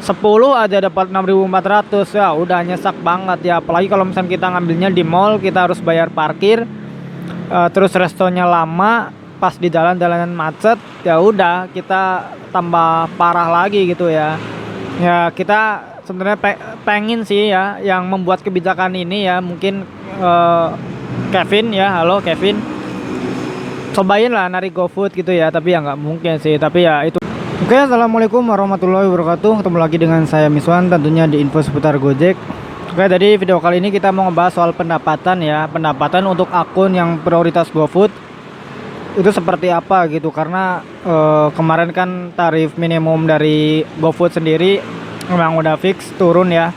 10 aja dapat 6.400 ya, udah nyesek banget ya. Apalagi kalau misalnya kita ngambilnya di mall, kita harus bayar parkir, terus restonya lama, pas di jalan-jalanan macet, ya udah kita tambah parah lagi gitu ya. Ya kita sebenarnya pengen sih ya yang membuat kebijakan ini ya, mungkin Kevin ya, halo Kevin, cobain lah narik GoFood gitu ya, tapi ya nggak mungkin sih, tapi ya itu. Oke, assalamualaikum warahmatullahi wabarakatuh. Ketemu lagi dengan saya Miswan, tentunya di info seputar Gojek. Oke, jadi video kali ini kita mau ngebahas soal pendapatan ya, pendapatan untuk akun yang prioritas GoFood itu seperti apa gitu. Karena kemarin kan tarif minimum dari GoFood sendiri memang udah fix turun ya.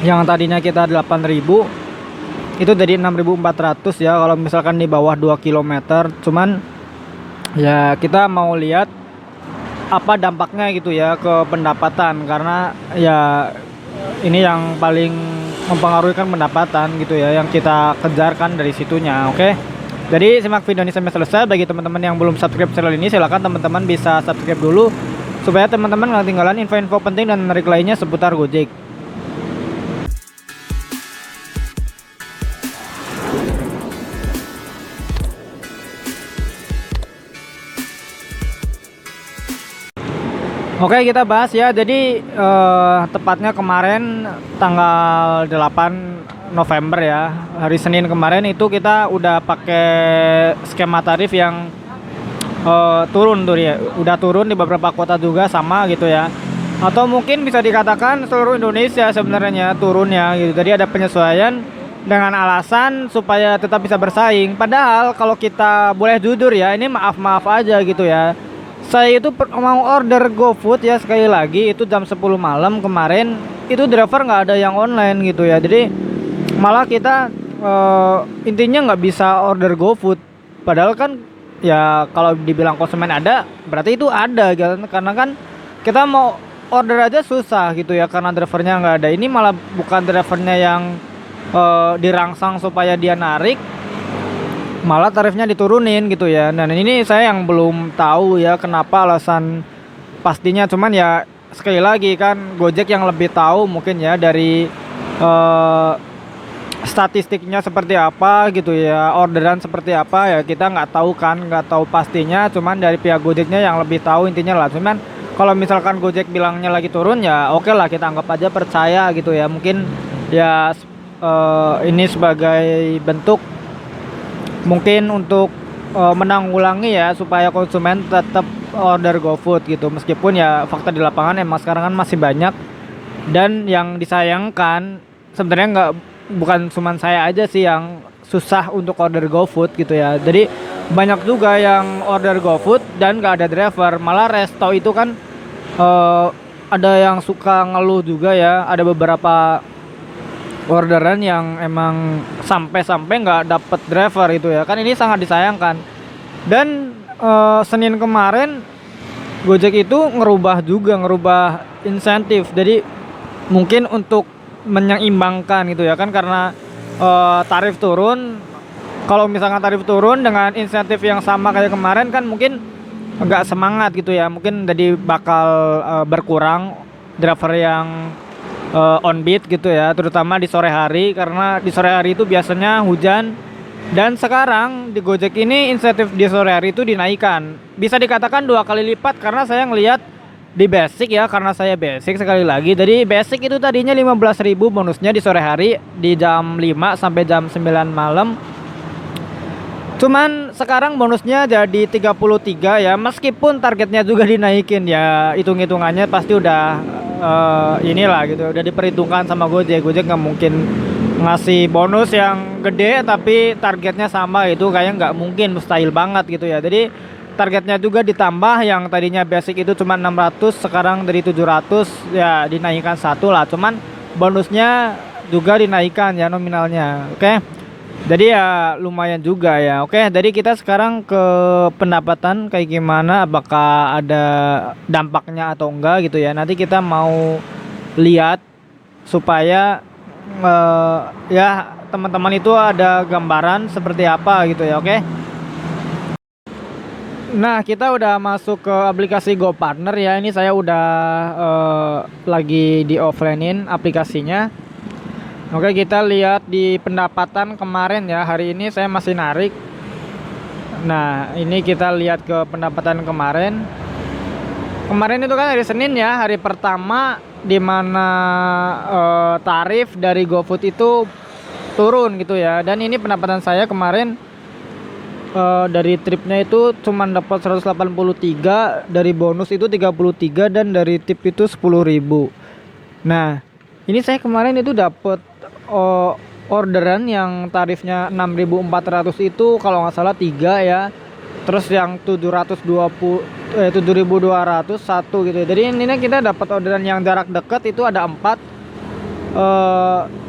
Yang tadinya kita 8.000 itu jadi 6.400 ya kalau misalkan di bawah 2 km. Cuman ya kita mau lihat apa dampaknya gitu ya ke pendapatan, karena ya ini yang paling mempengaruhi kan pendapatan gitu ya, yang kita kejarkan dari situnya. Oke, jadi simak video ini sampai selesai. Bagi teman-teman yang belum subscribe channel ini, silahkan teman-teman bisa subscribe dulu supaya teman-teman nggak ketinggalan info-info penting dan menarik lainnya seputar Gojek. Oke, kita bahas ya. Jadi tepatnya kemarin tanggal 8 November ya, hari Senin kemarin itu kita udah pakai skema tarif yang turun tuh ya. Udah turun di beberapa kota juga sama gitu ya. Atau mungkin bisa dikatakan seluruh Indonesia sebenarnya turunnya gitu. Jadi ada penyesuaian dengan alasan supaya tetap bisa bersaing. Padahal kalau kita boleh jujur ya, ini maaf-maaf aja gitu ya. Saya itu mau order GoFood ya, sekali lagi itu jam 10 malam kemarin, itu driver nggak ada yang online gitu ya. Jadi malah kita intinya nggak bisa order GoFood. Padahal kan ya kalau dibilang konsumen ada, berarti itu ada gitu. Karena kan kita mau order aja susah gitu ya, karena drivernya nggak ada. Ini malah bukan drivernya yang dirangsang supaya dia narik, malah tarifnya diturunin gitu ya. Dan ini saya yang belum tahu ya kenapa alasan pastinya. Cuman ya sekali lagi kan Gojek yang lebih tahu mungkin ya dari statistiknya seperti apa gitu ya, orderan seperti apa ya, kita nggak tahu kan, nggak tahu pastinya. Cuman dari pihak Gojeknya yang lebih tahu intinya lah. Cuman kalau misalkan Gojek bilangnya lagi turun ya oke lah, kita anggap aja percaya gitu ya. Mungkin ya ini sebagai bentuk mungkin untuk menanggulangi ya supaya konsumen tetap order GoFood gitu. Meskipun ya fakta di lapangan emang sekarang kan masih banyak, dan yang disayangkan sebenarnya bukan cuma saya aja sih yang susah untuk order GoFood gitu ya. Jadi banyak juga yang order GoFood dan gak ada driver. Malah resto itu kan ada yang suka ngeluh juga ya, ada beberapa orderan yang emang sampai nggak dapet driver itu ya kan. Ini sangat disayangkan. Dan Senin kemarin Gojek itu ngerubah insentif. Jadi mungkin untuk menyeimbangkan gitu ya kan, karena tarif turun. Kalau misalkan tarif turun dengan insentif yang sama kayak kemarin kan mungkin nggak semangat gitu ya. Mungkin jadi bakal berkurang driver yang on beat gitu ya, terutama di sore hari, karena di sore hari itu biasanya hujan. Dan sekarang di Gojek ini insentif di sore hari itu dinaikkan, bisa dikatakan 2 kali lipat. Karena saya ngelihat di basic ya, karena saya basic sekali lagi. Jadi basic itu tadinya 15.000 bonusnya di sore hari di jam 5 sampai jam 9 malam. Cuman sekarang bonusnya jadi 33 ya, meskipun targetnya juga dinaikin ya. Hitung-hitungannya pasti udah inilah gitu, udah diperhitungkan sama Gojek. Gojek nggak mungkin ngasih bonus yang gede tapi targetnya sama, itu kayak nggak mungkin, mustahil banget gitu ya. Jadi targetnya juga ditambah, yang tadinya basic itu cuma 600 sekarang dari 700 ya, dinaikkan satu lah. Cuman bonusnya juga dinaikkan ya nominalnya. Oke, jadi ya lumayan juga ya. Oke, jadi kita sekarang ke pendapatan kayak gimana, apakah ada dampaknya atau enggak gitu ya. Nanti kita mau lihat supaya ya teman-teman itu ada gambaran seperti apa gitu ya. Oke. Nah, kita udah masuk ke aplikasi GoPartner ya. Ini saya udah lagi di offline-in aplikasinya. Oke, kita lihat di pendapatan kemarin ya. Hari ini saya masih narik. Nah, ini kita lihat ke pendapatan kemarin. Kemarin itu kan hari Senin ya, hari pertama di mana tarif dari GoFood itu turun gitu ya. Dan ini pendapatan saya kemarin dari tripnya itu cuma dapat 183, dari bonus itu 33, dan dari tip itu 10.000. Nah, ini saya kemarin itu dapat orderan yang tarifnya 6.400 itu kalau nggak salah 3 ya. Terus yang 7.200 satu gitu. Jadi ini kita dapat orderan yang jarak dekat itu ada 4.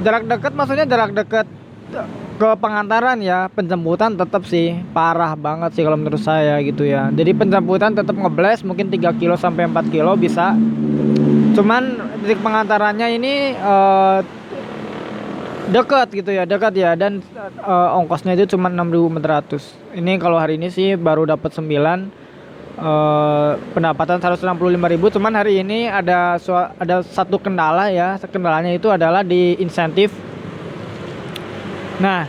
Jarak dekat maksudnya jarak dekat ke pengantaran ya. Penjemputan tetap sih parah banget sih kalau menurut saya gitu ya. Jadi penjemputan tetap ngeblast mungkin 3 kilo sampai 4 kilo bisa. Cuman titik pengantarannya ini dekat gitu ya, dekat ya, dan ongkosnya itu cuma 6.400. Ini kalau hari ini sih baru dapat 9, pendapatan 165.000. Cuman hari ini ada satu kendala ya. Kendalanya itu adalah di insentif. Nah,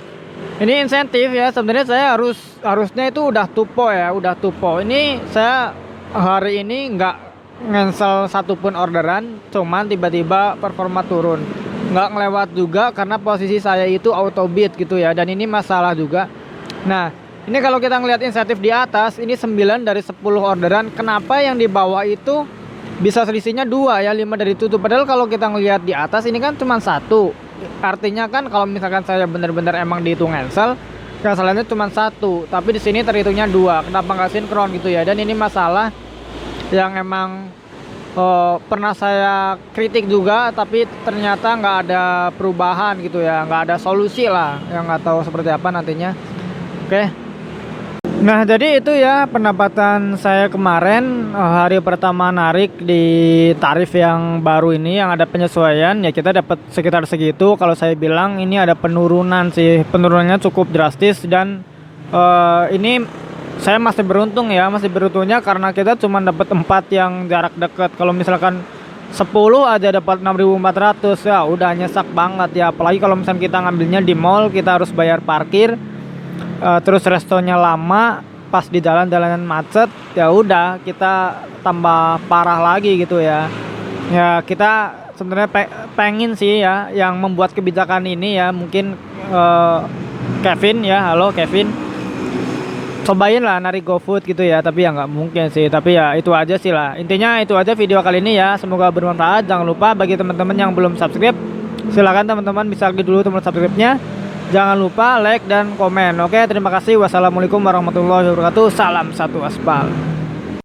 ini insentif ya, sebenarnya saya harusnya itu udah tupo ya, udah tupo. Ini saya hari ini nggak ngensel satupun orderan, cuman tiba-tiba performa turun. Nggak ngelewat juga karena posisi saya itu auto bid gitu ya, dan ini masalah juga. Nah, ini kalau kita ngelihat insentif di atas, ini 9 dari 10 orderan. Kenapa yang di bawah itu bisa selisihnya 2 ya, 5 dari tutup. Padahal kalau kita ngelihat di atas ini kan cuma 1. Artinya kan kalau misalkan saya benar-benar emang dihitung cancel, cancelannya cuma 1, tapi di sini terhitungnya 2. Kenapa nggak sinkron gitu ya? Dan ini masalah yang emang pernah saya kritik juga, tapi ternyata nggak ada perubahan gitu ya, nggak ada solusi lah, yang nggak tahu seperti apa nantinya. Oke. Nah, jadi itu ya pendapatan saya kemarin hari pertama narik di tarif yang baru ini yang ada penyesuaian ya. Kita dapat sekitar segitu. Kalau saya bilang ini ada penurunan sih, penurunannya cukup drastis, dan ini saya masih beruntung ya, masih beruntungnya karena kita cuma dapat 4 yang jarak dekat. Kalau misalkan 10 aja dapat 6.400 ya udah nyesek banget ya. Apalagi kalau misalkan kita ngambilnya di mall, kita harus bayar parkir, terus restonya lama, pas di jalanan macet, ya udah kita tambah parah lagi gitu ya. Ya kita sebenarnya pengen sih ya yang membuat kebijakan ini ya, mungkin Kevin ya, halo Kevin, cobain lah narik GoFood gitu ya, tapi ya nggak mungkin sih. Tapi ya itu aja sih lah, intinya itu aja video kali ini ya, semoga bermanfaat. Jangan lupa bagi teman-teman yang belum subscribe, silahkan teman-teman bisa klik dulu tombol subscribe-nya. Jangan lupa like dan komen. Oke, terima kasih. Wassalamualaikum warahmatullahi wabarakatuh. Salam satu aspal.